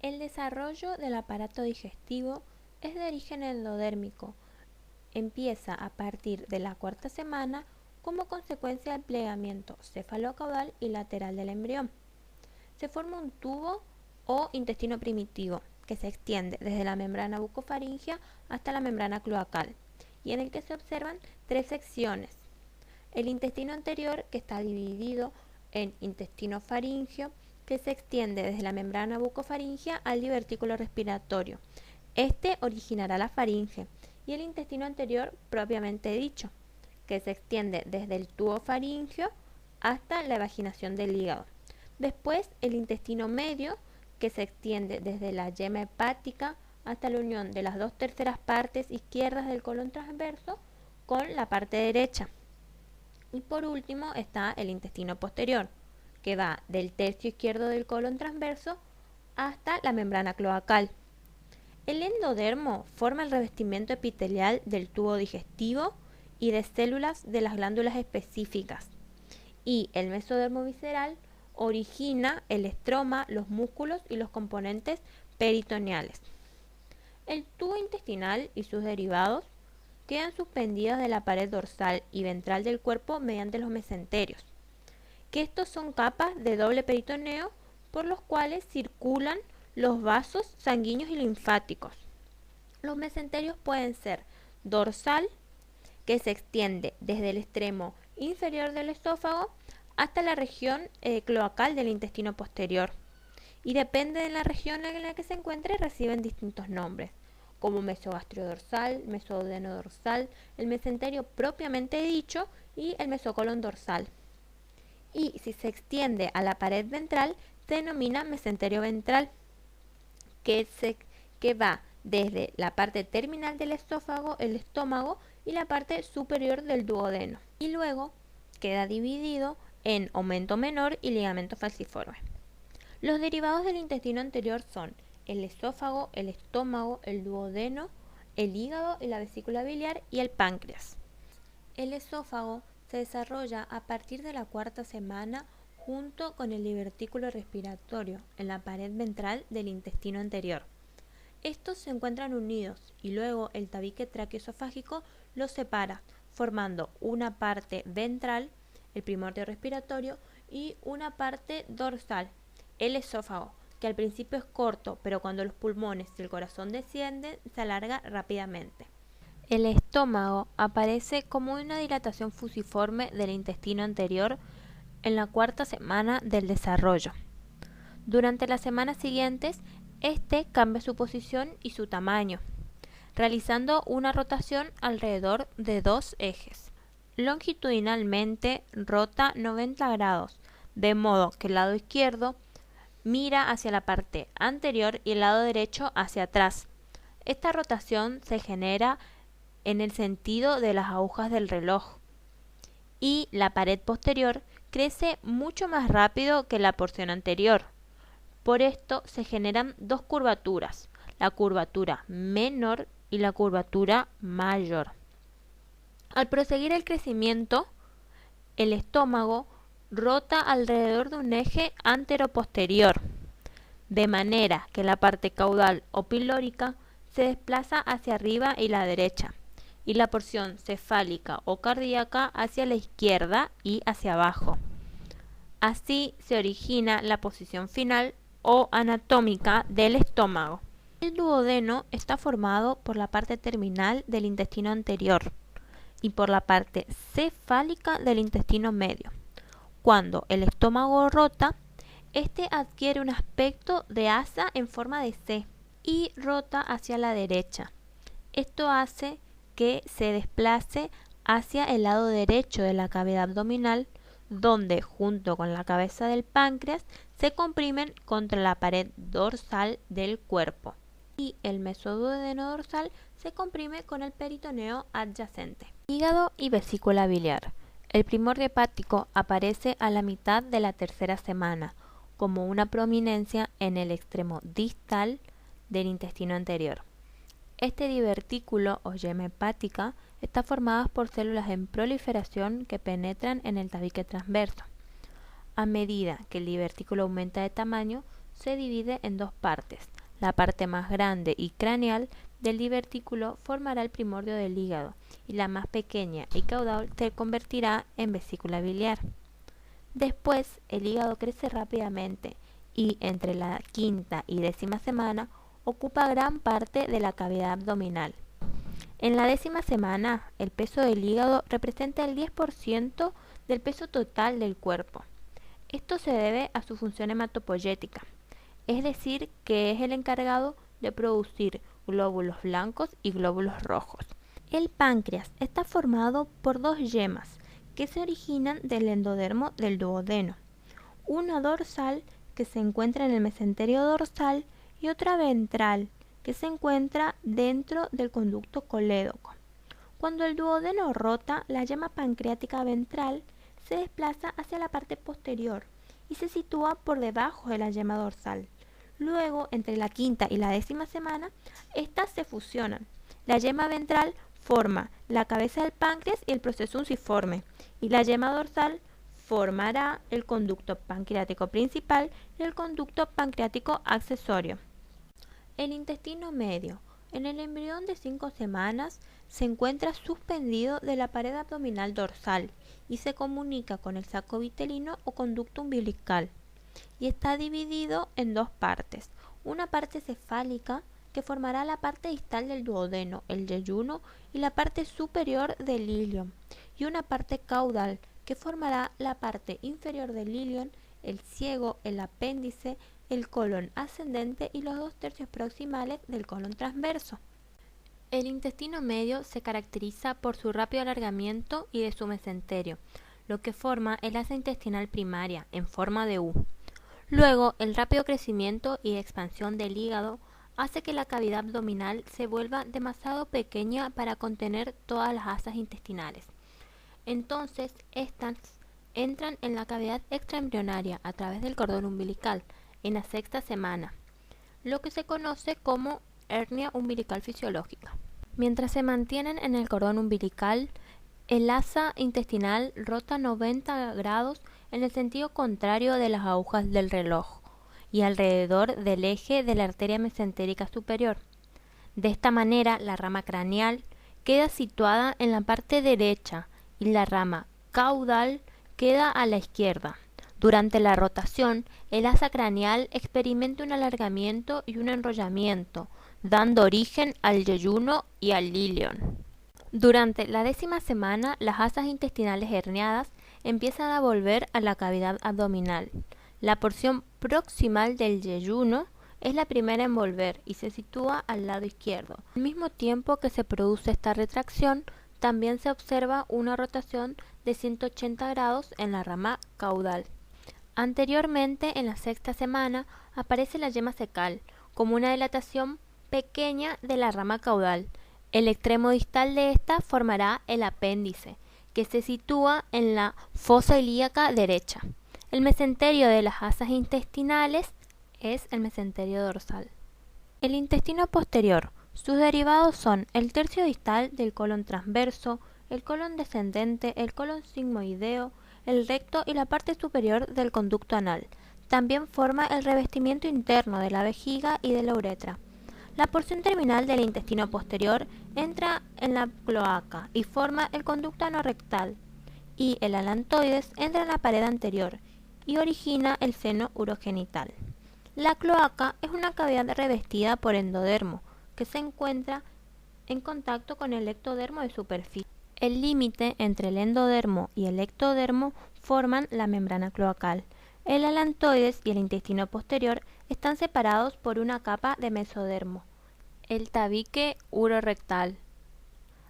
El desarrollo del aparato digestivo es de origen endodérmico. Empieza a partir de la cuarta semana como consecuencia del plegamiento cefalocaudal y lateral del embrión. Se forma un tubo o intestino primitivo que se extiende desde la membrana bucofaringea hasta la membrana cloacal y en el que se observan tres secciones. El intestino anterior, que está dividido en intestino faríngeo, que se extiende desde la membrana bucofaríngea al divertículo respiratorio. Este originará la faringe, y el intestino anterior propiamente dicho, que se extiende desde el tubo faríngeo hasta la evaginación del hígado. Después el intestino medio, que se extiende desde la yema hepática hasta la unión de las 2/3 partes izquierdas del colon transverso con la parte derecha. Y por último está el intestino posterior, que va del tercio izquierdo del colon transverso hasta la membrana cloacal. El endodermo forma el revestimiento epitelial del tubo digestivo y de células de las glándulas específicas. Y el mesodermo visceral origina el estroma, los músculos y los componentes peritoneales. El tubo intestinal y sus derivados quedan suspendidos de la pared dorsal y ventral del cuerpo mediante los mesenterios, que estos son capas de doble peritoneo por los cuales circulan los vasos sanguíneos y linfáticos. Los mesenterios pueden ser dorsal, que se extiende desde el extremo inferior del esófago hasta la región cloacal del intestino posterior, y depende de la región en la que se encuentre, reciben distintos nombres, como mesogastrio-dorsal, mesoduodeno-dorsal, el mesenterio propiamente dicho y el mesocolon dorsal. Y si se extiende a la pared ventral, se denomina mesenterio ventral, que va desde la parte terminal del esófago, el estómago, y la parte superior del duodeno. Y luego queda dividido en aumento menor y ligamento falciforme. Los derivados del intestino anterior son el esófago, el estómago, el duodeno, el hígado y la vesícula biliar y el páncreas. El esófago se desarrolla a partir de la cuarta semana junto con el divertículo respiratorio en la pared ventral del intestino anterior. Estos se encuentran unidos y luego el tabique traqueoesofágico los separa, formando una parte ventral, el primordio respiratorio, y una parte dorsal, el esófago, que al principio es corto, pero cuando los pulmones y el corazón descienden, se alarga rápidamente. El estómago aparece como una dilatación fusiforme del intestino anterior en la cuarta semana del desarrollo. Durante las semanas siguientes, este cambia su posición y su tamaño, realizando una rotación alrededor de dos ejes. Longitudinalmente rota 90 grados, de modo que el lado izquierdo mira hacia la parte anterior y el lado derecho hacia atrás. Esta rotación se genera en el sentido de las agujas del reloj, y la pared posterior crece mucho más rápido que la porción anterior. Por esto se generan dos curvaturas, la curvatura menor y la curvatura mayor. Al proseguir el crecimiento, el estómago rota alrededor de un eje anteroposterior, de manera que la parte caudal o pilórica se desplaza hacia arriba y la derecha, y la porción cefálica o cardíaca hacia la izquierda y hacia abajo. Así se origina la posición final o anatómica del estómago. El duodeno está formado por la parte terminal del intestino anterior y por la parte cefálica del intestino medio. Cuando el estómago rota, este adquiere un aspecto de asa en forma de C y rota hacia la derecha. Esto hace que se desplace hacia el lado derecho de la cavidad abdominal, donde junto con la cabeza del páncreas se comprimen contra la pared dorsal del cuerpo, y el mesoduodeno dorsal se comprime con el peritoneo adyacente. Hígado y vesícula biliar. El primordio hepático aparece a la mitad de la tercera semana, como una prominencia en el extremo distal del intestino anterior. Este divertículo o yema hepática está formado por células en proliferación que penetran en el tabique transverso. A medida que el divertículo aumenta de tamaño, se divide en dos partes. La parte más grande y craneal del divertículo formará el primordio del hígado y la más pequeña y caudal se convertirá en vesícula biliar. Después, el hígado crece rápidamente y entre la quinta y décima semana ocupa gran parte de la cavidad abdominal. En la décima semana, el peso del hígado representa el 10% del peso total del cuerpo. Esto se debe a su función hematopoyética, es decir, que es el encargado de producir glóbulos blancos y glóbulos rojos. El páncreas está formado por dos yemas que se originan del endodermo del duodeno, una dorsal que se encuentra en el mesenterio dorsal y otra ventral que se encuentra dentro del conducto colédoco. Cuando el duodeno rota, la yema pancreática ventral se desplaza hacia la parte posterior y se sitúa por debajo de la yema dorsal. Luego, entre la quinta y la décima semana, estas se fusionan. La yema ventral forma la cabeza del páncreas y el proceso unciforme, y la yema dorsal formará el conducto pancreático principal y el conducto pancreático accesorio. El intestino medio. En el embrión de 5 semanas se encuentra suspendido de la pared abdominal dorsal y se comunica con el saco vitelino o conducto umbilical, y está dividido en dos partes. Una parte cefálica que formará la parte distal del duodeno, el yeyuno y la parte superior del ilion, y una parte caudal que formará la parte inferior del ilion, el ciego, el apéndice, el colon ascendente y los 2/3 proximales del colon transverso. El intestino medio se caracteriza por su rápido alargamiento y de su mesenterio, lo que forma el asa intestinal primaria en forma de U. Luego, el rápido crecimiento y expansión del hígado hace que la cavidad abdominal se vuelva demasiado pequeña para contener todas las asas intestinales. Entonces, estas entran en la cavidad extraembrionaria a través del cordón umbilical en la sexta semana, lo que se conoce como hernia umbilical fisiológica. Mientras se mantienen en el cordón umbilical, el asa intestinal rota 90 grados en el sentido contrario de las agujas del reloj y alrededor del eje de la arteria mesentérica superior. De esta manera, la rama craneal queda situada en la parte derecha y la rama caudal queda a la izquierda. Durante la rotación, el asa craneal experimenta un alargamiento y un enrollamiento, dando origen al yeyuno y al ilion. Durante la décima semana, las asas intestinales herniadas empiezan a volver a la cavidad abdominal. La porción proximal del yeyuno es la primera en volver y se sitúa al lado izquierdo. Al mismo tiempo que se produce esta retracción, también se observa una rotación de 180 grados en la rama caudal. Anteriormente, en la sexta semana, aparece la yema cecal, como una dilatación pequeña de la rama caudal. El extremo distal de esta formará el apéndice, que se sitúa en la fosa ilíaca derecha. El mesenterio de las asas intestinales es el mesenterio dorsal. El intestino posterior. Sus derivados son el tercio distal del colon transverso, el colon descendente, el colon sigmoideo, el recto y la parte superior del conducto anal. También forma el revestimiento interno de la vejiga y de la uretra. La porción terminal del intestino posterior entra en la cloaca y forma el conducto anorrectal, y el alantoides entra en la pared anterior y origina el seno urogenital. La cloaca es una cavidad revestida por endodermo que se encuentra en contacto con el ectodermo de superficie. El límite entre el endodermo y el ectodermo forman la membrana cloacal. El alantoides y el intestino posterior están separados por una capa de mesodermo, el tabique urorectal.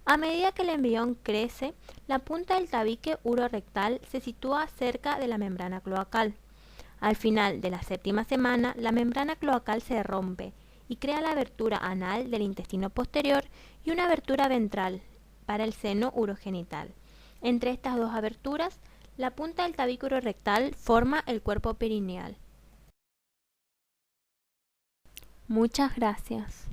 A medida que el embrión crece, la punta del tabique urorectal se sitúa cerca de la membrana cloacal. Al final de la séptima semana, la membrana cloacal se rompe y crea la abertura anal del intestino posterior y una abertura ventral para el seno urogenital. Entre estas dos aberturas, la punta del tabique urorectal forma el cuerpo perineal. Muchas gracias.